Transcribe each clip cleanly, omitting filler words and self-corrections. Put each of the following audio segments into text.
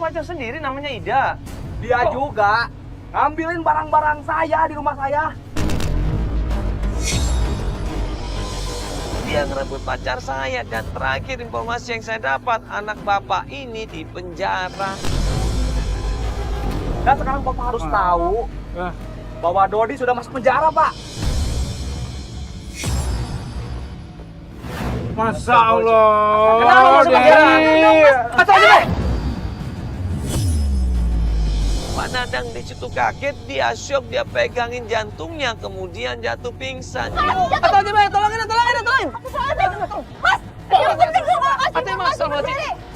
pacar sendiri namanya Ida. Dia juga ngambilin barang-barang saya di rumah saya. Dia ngerebut pacar saya dan terakhir informasi yang saya dapat anak bapak ini di penjara. Dan sekarang Bapak harus tahu bahwa Dodi sudah masuk penjara, Pak. Masya Allah. Kenapa masuk penjara? Masuk aja, Pak. Pak Nadang di situ kaget, dia syok, dia pegangin jantungnya, kemudian jatuh pingsan. Atau aja, Pak. Tolongin. Mas,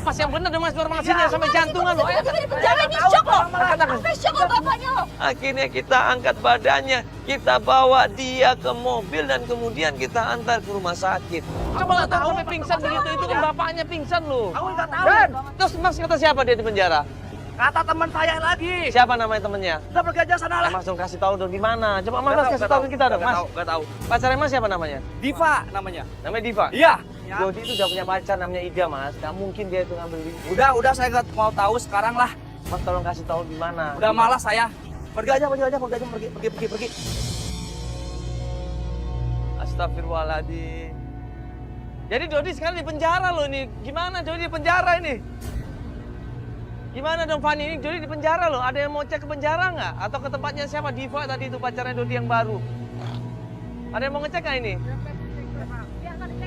Mas yang bener dong Mas, normal sini sampai jantungan loh. Penjara ini syok loh. Sampai syok loh bapaknya loh. Akhirnya kita angkat badannya, kita bawa dia ke mobil dan kemudian kita antar ke rumah sakit. Coba nggak tahu sampai pingsan begitu, itu kan bapaknya pingsan loh. Aku nggak tahu. Dan terus Mas kata siapa dia di penjara? Kata teman saya lagi. Siapa namanya temennya? Kita pergi aja sana lah. Mas dong kasih tahu dong di mana. Coba Mas kasih tahu ke kita dong, Mas. Nggak tahu. Pacarnya Mas siapa namanya? Diva namanya. Namanya Diva. Iya. Dodi itu udah punya pacar namanya Ida, Mas. Gak mungkin dia itu ngambil di. Udah saya nggak mau tahu sekarang lah. Mas tolong kasih tahu di mana. Udah malas saya. Pergi aja, pergi. Astagfirullahaladzim. Jadi Dodi sekarang di penjara loh ini. Gimana Dodi di penjara ini? Gimana dong Fani, ini Dodi di penjara loh. Ada yang mau cek ke penjara nggak? Atau ke tempatnya siapa? Diva tadi itu pacarnya Dodi yang baru. Ada yang mau ngecek nggak ini?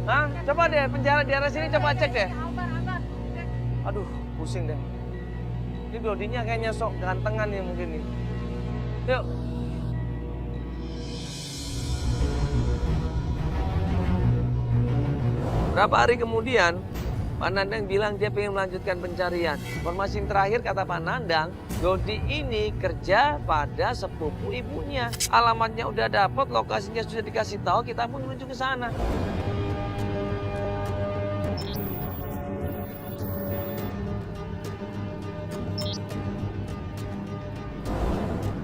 Hah? Coba deh penjara di arah sini coba cek deh. Aduh, pusing deh. Ini Dodinya kayaknya sok gantengan nih mungkin nih. Yuk. Berapa hari kemudian, Pak Nandang bilang dia pengen melanjutkan pencarian. Informasi yang terakhir kata Pak Nandang, Dodi ini kerja pada sepupu ibunya. Alamatnya udah dapat, lokasinya sudah dikasih tahu, kita pun menuju ke sana.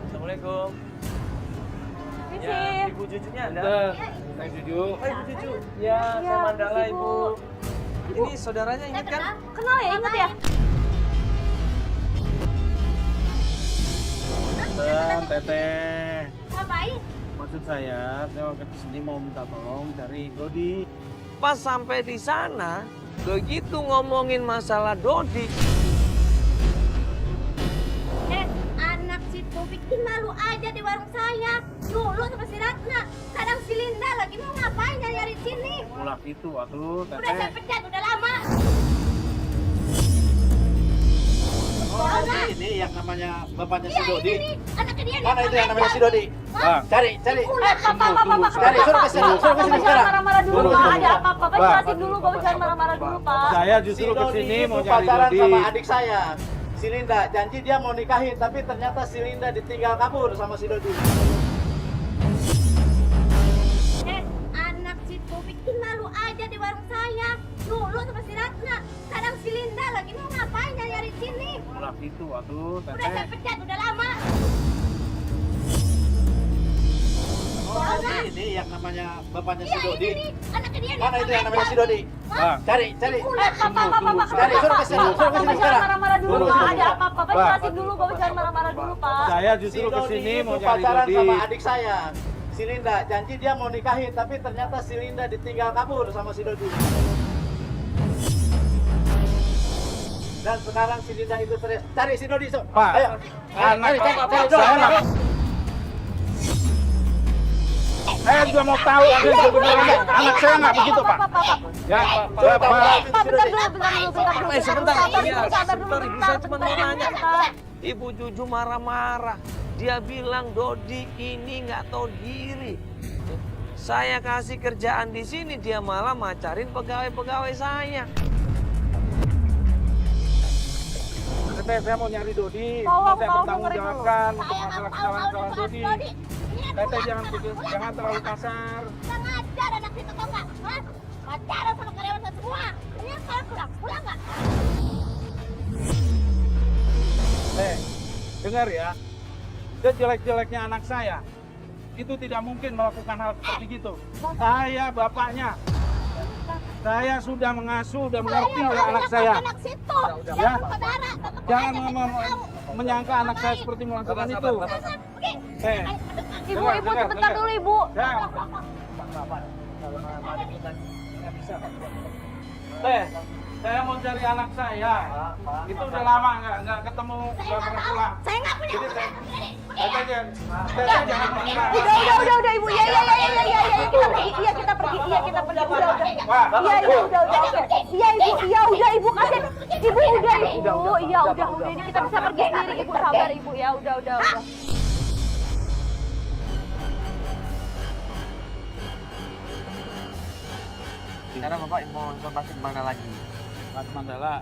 Assalamualaikum. Ya, Ibu Cucunya ada? Saya Cucu. Oh, Ibu Cucu. Ya, saya Mandala, Ibu. Ini saudaranya ingat kan? Kenal ya, inget ya? Dan Teteh. Ngapain? Maksud saya ke sini mau minta tolong cari Dodi. Pas sampai di sana, begitu ngomongin masalah Dodi, Anak si bikin malu aja di warung saya. Dulu sama si Ratna, kadang si Linda lagi mau ngapain nyari sini. Mulak itu, atuh Udah saya Teteh. pecat, udah lama. Oh, ini yang namanya bapaknya si Iya, Dodi. ini anaknya dia. Mana itu yang namanya si Dodi? Bang, Cari. Papa, Cari, suruh ke sini, suruh ke sini jangan sekarang. marah-marah dulu, Suruh Pak. ke sini. Ada apa-apa, Pak? Pak. Jelasin dulu, Bapak jangan marah-marah dulu, Pak. saya Si justru ke Dodi sini itu mau cari pacaran Dodi. sama adik saya. Si Linda, janji dia mau nikahin, tapi ternyata si Linda ditinggal kabur sama si Dodi. Anak si bikin malu aja di warung saya. Dulu sama si Ratna, kadang si Linda lagi mau ngapain nyari sini. Mulak itu, atuh Udah saya Teteh. pecat, udah lama. Oh, ini yang namanya bapaknya si Iya, Dodi. ini anaknya dia. Mana itu yang namanya si Dodi? Bang, Cari. Papa. Cari, suruh ke sini, suruh ke sini Jangan sekarang. marah-marah dulu, Tunggu, Pak. tunggu. Ada apa-apa, Pak? Pak. Jelasin dulu, Bapak jangan marah-marah dulu, Pak. saya Si justru ke Dodi sini itu mau cari pacaran Dodi. sama adik saya. Si Linda, janji dia mau nikahin, tapi ternyata si Linda ditinggal kabur sama si Dodi. Dan sekarang si Linda itu stres. Cari si Dodi, so. Pak, Ayo. anak Cari, saya nggak. Saya juga mau tahu sebenarnya anak saya nggak begitu, Pak. Ya, Pak. Pak, bentar dulu. sebentar. Iya, Sabar dulu, sebentar, Ibu, saya cuma mau nanya. bentar. Ibu Cucu marah-marah. Dia bilang Dodi ini nggak tahu diri. Saya kasih kerjaan di sini, dia malah macarin pegawai-pegawai saya. Teteh, saya mau nyari Dodi. Tolong, Saya tolong bertanggung dengerin dulu. jawabkan untuk Saya masalah nggak kesalahan tahu Dodi. Dodi. Teteh jangan terlalu kasar. Kurang ajar anak itu, tau nggak? Hah? Pacaran sama karyawan saya semua. Ini sekarang pulang nggak? Dengar ya, sejelek-jeleknya anak saya, itu tidak mungkin melakukan hal seperti itu. Saya bapaknya. Saya sudah mengasuh dan mengerti anak saya. Anak situ. Ya. Saudara. Jangan menyangka anak saya seperti melakukan itu. Ibu, Dengar, dengar, sebentar dengar. dulu ibu. Ya. Saya mau cari anak saya. Itu udah lama nggak ketemu, nggak pernah pulang. Saya nggak punya. Jadi saya jangan mengira. Udah ibu. Ya. Kita pergi. Udah. Iya ibu kasih. Ibu udah. Iya udah. Ini kita bisa pergi sendiri ibu, sabar ibu ya. Udah. Sekarang Bapak mau informasi kemana lagi? Mas Mandala,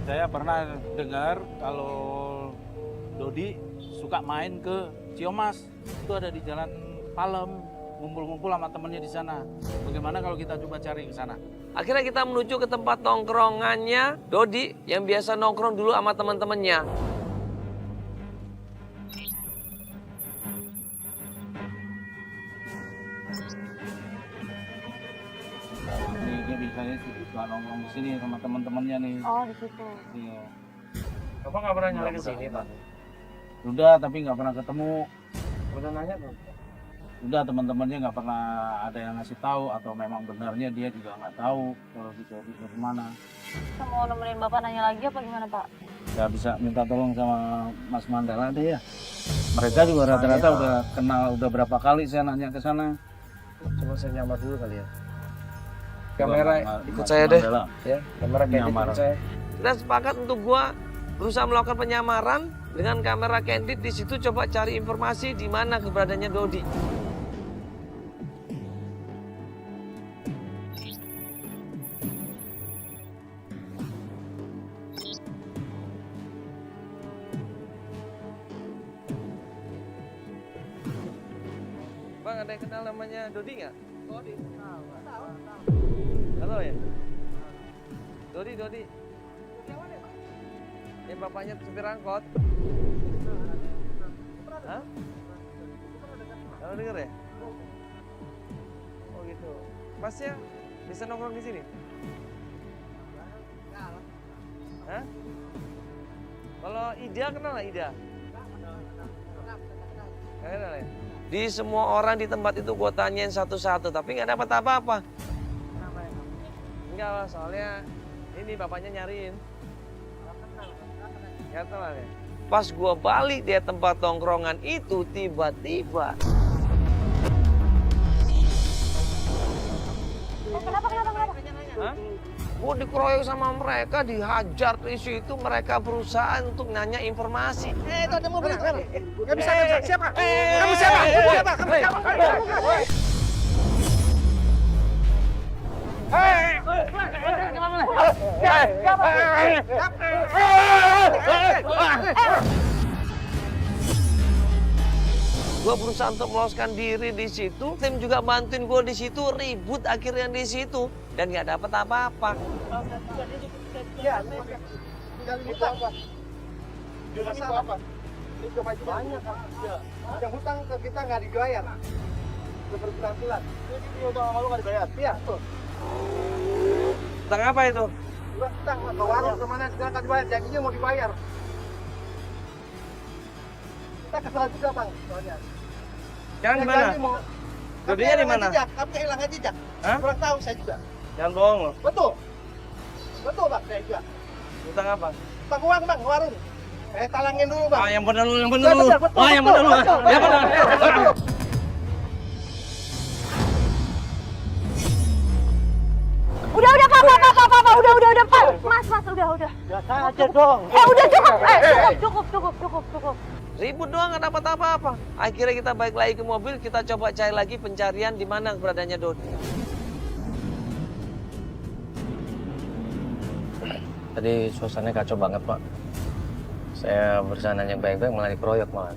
saya pernah dengar kalau Dodi suka main ke Ciomas. Itu ada di Jalan Palem, ngumpul-ngumpul sama temennya di sana. Bagaimana kalau kita coba cari ke sana? Akhirnya kita menuju ke tempat nongkrongannya Dodi yang biasa nongkrong dulu sama teman-temannya. Ini biasanya sih suka nongkrong di sini sama teman-temannya nih. Oh di situ. Iya. Bapak nggak pernah nyari ke sini, Pak? Sudah, tapi nggak pernah ketemu. Udah nanya tuh. Udah, teman-temannya nggak pernah ada yang ngasih tahu atau memang benarnya dia juga nggak tahu kalau bisa kemana. Kita mau nemenin bapak nanya lagi apa gimana pak? Ya bisa minta tolong sama Mas Mandala deh ya. Mereka juga rata-rata udah kenal, udah berapa kali saya nanya ke sana. Coba saya nyamar dulu kali ya. Kamera ikut saya deh. Ya, Kamera nyamar. Kita sepakat untuk gua berusaha melakukan penyamaran dengan kamera candid di situ, coba cari informasi di mana keberadaannya Dodi. Bang, ada yang kenal namanya Dodi nggak? Dodi. Halo ya? Dodi. Ini bapaknya supir angkot. Hah? Kamu denger ya? Oh gitu. Masnya bisa nongkrong di sini? Hah? Kalau Ida kenal nggak Ida? Nggak kenal ya? Di semua orang di tempat itu gue tanyain satu-satu, tapi nggak dapat apa-apa. Enggak lah, soalnya ini bapaknya nyariin. Nggak kenal ya? Pas gue balik dia tempat tongkrongan itu, tiba-tiba Kenapa? Hah? Gue dikeroyok sama mereka, dihajar di situ. Mereka berusaha untuk nanya informasi. Itu ada mobil. Nggak bisa. Siapa? Kamu siapa? Gue berusaha untuk meloloskan diri di situ. Tim juga bantuin gue di situ. Ribut akhirnya di situ dan nggak dapat apa-apa. Ya, tinggal apa? Apa? Banyak kan? Yang hutang ke kita nggak dibayar. Udah berbulan-bulan. Jadi dia udah malu nggak dibayar. Iya, tuh. Tentang apa itu? Udah hutang ke warung kemana sekarang nggak dibayar. Janjinya mau dibayar. Kita kesal juga bang, soalnya. Sekarang di mana? Dodinya di mana? Kami kehilangan jejak. Hah? Kurang tahu saya juga. Jangan bohong loh. Betul bang, saya juga. Tentang apa? Bang uang bang, warung. Saya talangin dulu bang. Ah, yang benar lu, yang benar Ya, lu. betul, betul, Oh, yang betul, benar lu. betul. Ya benar. Betul. Udah pak, Mas, udah. Biasa aja dong. Udah cukup. Ribut doang nggak dapat apa-apa. Akhirnya kita balik lagi ke mobil, kita coba cari lagi pencarian di mana keberadaannya Dodi. Tadi suasananya kacau banget Pak. Saya berusaha nanya baik-baik malah dikeroyok malah.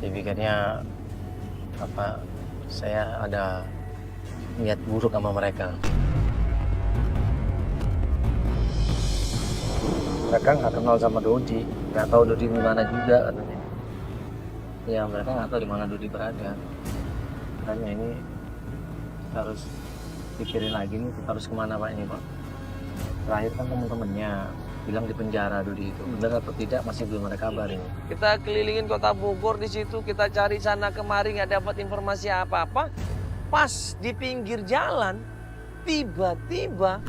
Dipikirnya apa? Saya ada niat buruk sama mereka. Mereka nggak kenal sama Dodi, nggak tahu Dodi di mana juga katanya. Ya mereka nggak tahu di mana Dodi berada. Makanya ini harus pikirin lagi nih kita harus kemana Pak ini Pak. Terakhir kan teman-temannya bilang di penjara Dodi itu. Benar atau tidak masih belum ada kabar ini. Kita kelilingin kota Bogor di situ, kita cari sana kemari nggak dapat informasi apa-apa. Pas di pinggir jalan, tiba-tiba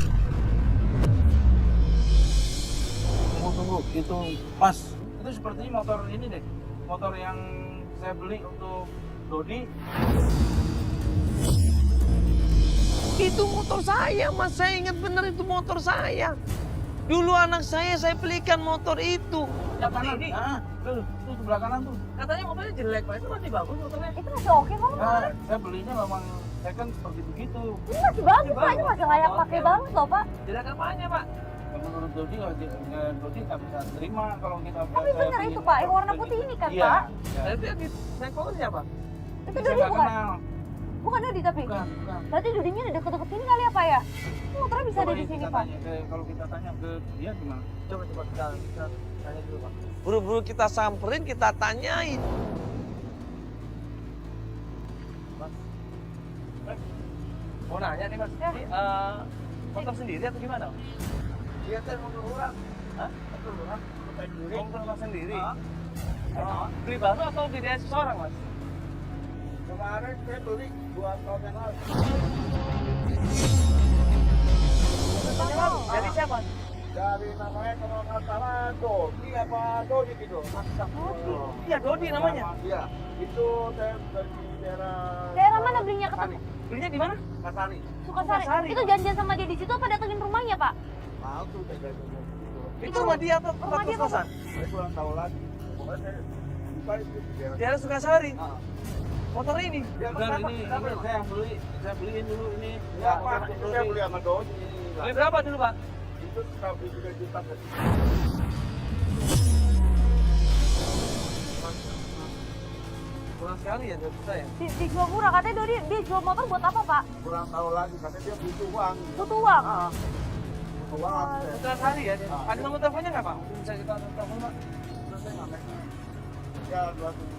Tunggu, itu pas. Itu sepertinya motor ini deh. Motor yang saya beli untuk Dodi. itu motor saya, Mas. Saya ingat benar itu motor saya. Dulu anak saya belikan motor itu. Yang kanan. Tuh sebelah kanan tuh. Katanya motornya jelek, Pak. Itu masih bagus motornya. Itu masih oke kok. Nah, saya belinya memang second seperti begitu. Ini masih bagus Pak, ini masih layak pakai banget loh Pak. Jelek apanya, Pak? Menurut Dodi, Dodi nggak bisa terima kalau kita. Tapi bener itu Pak, yang warna putih ini kan Iya. Pak. Nah, itu yang disekol siapa? Itu Saya Dodi nggak bukan? kenal. Bukan Dodi tapi? Bukan. Berarti Dodinya udah deket-deket sini kali ya Pak ya? Ini motornya bisa ada Coba di sini kita Pak. tanya kalau kita tanya ke dia gimana? Coba kita tanya dulu, Pak. Buru-buru kita samperin, kita tanyain. Mas. Mau nanya nih, Mas. Ya. Ini motor sendiri atau gimana? Iya, saya motor orang. Hah? Motor orang. Motor sendiri. Motor Mas sendiri? Ah. Beli baru atau beli dari seseorang, Mas? Kemarin saya beli 2 tahun yang lalu. Dari siapa? Dari namanya kalau nggak salah Dodi apa Dodi gitu. Iya, Dodi namanya. Iya, itu saya dari daerah. Daerah mana belinya ketemu? Belinya di mana? Kasari. Sukasari. Sukasari. Itu janjian sama dia di situ apa datengin rumahnya Pak? Maaf tuh saya dari situ. Itu rumah dia atau tempat Rumah dia, kos-kosan? Saya kurang tahu lagi. Pokoknya saya buka itu di daerah. Daerah Sukasari. Ah. Motor ini. Ya, Bukan kenapa? ini Kenapa? saya yang beli, saya beliin dulu ini. Ya, Pak, itu saya beli sama Dodi. Beli berapa dulu, Pak? Itu sekitar 3 juta. Kurang sekali ya, 2 juta ya. Dijual murah, katanya Dodi dia jual motor buat apa Pak? Kurang tahu lagi, katanya dia butuh uang. Butuh uang. Ah, butuh uang. Sukasari ya. Ada nomor teleponnya nggak, Pak? Mungkin bisa kita telepon, Pak. Ya, 2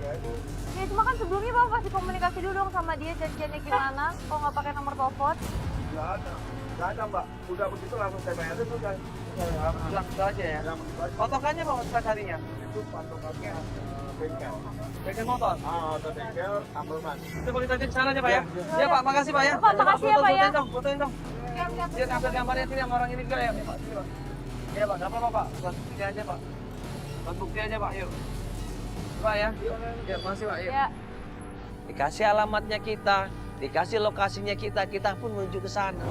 ya itu. Ya cuma kan sebelumnya Bapak pasti komunikasi dulu dong sama dia janjiannya gimana kalau nggak pakai nomor telepon. Nggak ada. Nggak ada, Mbak. Udah begitu langsung saya bayar itu kan. Bilang gitu aja ya. Bilang begitu aja. Patokannya Pak Sukasarinya? Itu patokannya bengkel. Bengkel motor. Ada bengkel, Amberman. Coba kita cek sana aja, Pak ya. Iya, Pak. Makasih, Pak ya. Pak, makasih ya, Pak ya. Fotoin dong, fotoin dong. Dia ambil gambarnya sini sama orang ini juga ya. Pak. Sini, Pak. Iya, Pak. Nggak apa-apa, Pak. Buat bukti aja, Pak. Buat bukti aja, Pak. Yuk. Pak ya. Ya, makasih, Pak. Yuk. Ya. Dikasih alamatnya kita, dikasih lokasinya kita, kita pun menuju ke sana.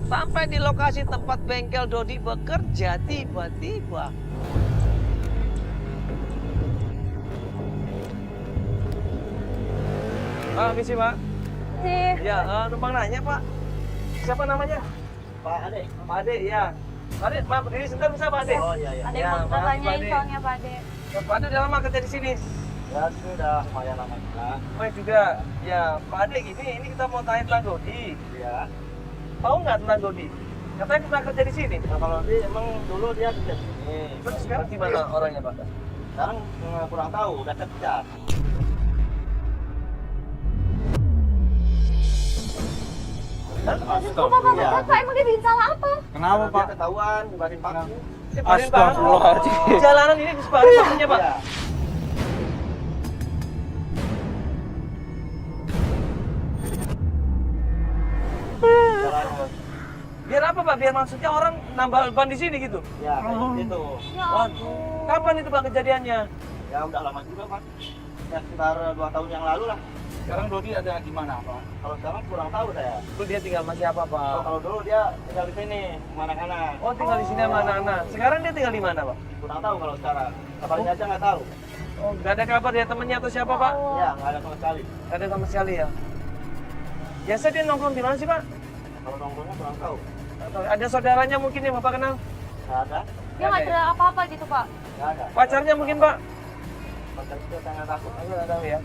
Sampai di lokasi tempat bengkel Dodi bekerja, tiba-tiba Pak, misi Pak. Sih. Ya, numpang nanya Pak. Siapa namanya? Pak Ade. Pak Ade, ya. Pak Ade, maaf, ini sebentar bisa Pak Ade? Oh iya iya. Ada Ya, yang mau kita maaf, tanyain Pak De. soalnya Pak De. Pak Ade udah lama kerja di sini. Ya sudah lumayan lama juga. Oh juga, ya Pak Ade ini kita mau tanya tentang Dodi. Ya. Tahu nggak tentang Dodi? Katanya pernah kerja di sini. Nah, kalau dia emang dulu dia kerja di sini. Terus sekarang gimana orangnya Pak? Sekarang kurang tahu, udah kerja. Kok Bapak Iya. Bapak emang dia bikin salah apa? Kenapa Dia Pak? ketahuan, dibarin paku. Sebarin Pak. Astagfirullahaladzim. Jalanan ini disebarin pakunya Pak. Iya. Jalan. Biar apa Pak? Biar maksudnya orang nambah ban di sini gitu. Ya, kayak gitu. Ya Waduh, ampun. kapan itu Pak kejadiannya? Ya udah lama juga, Pak. Ya sekitar 2 tahun yang lalu lah. Sekarang Dodi ada di mana Pak? Kalau sekarang kurang tahu saya. Dulu dia tinggal sama siapa Pak? Oh, kalau dulu dia tinggal di sini, sama anak-anak. Oh tinggal di sini sama anak-anak. Sekarang dia tinggal di mana Pak? Kurang tahu kalau sekarang. Kabarnya aja nggak tahu. Oh nggak ada kabar dia temennya atau siapa Pak? Ya, nggak ada sama sekali. Nggak ada sama sekali ya. Biasa dia nongkrong di mana sih Pak? Kalau nongkrongnya kurang tahu. Atau ada saudaranya mungkin yang Bapak kenal? Nggak ada. Dia nggak cerita apa-apa gitu Pak. Nggak ada. Pacarnya mungkin Pak? Pacar itu saya nggak takut. Aku nggak tahu ya.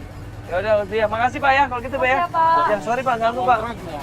Ya udah, makasih Pak ya kalau gitu Pak ya. Makasih ya, Pak. Ya sorry Pak, ganggu Pak. Kontraknya.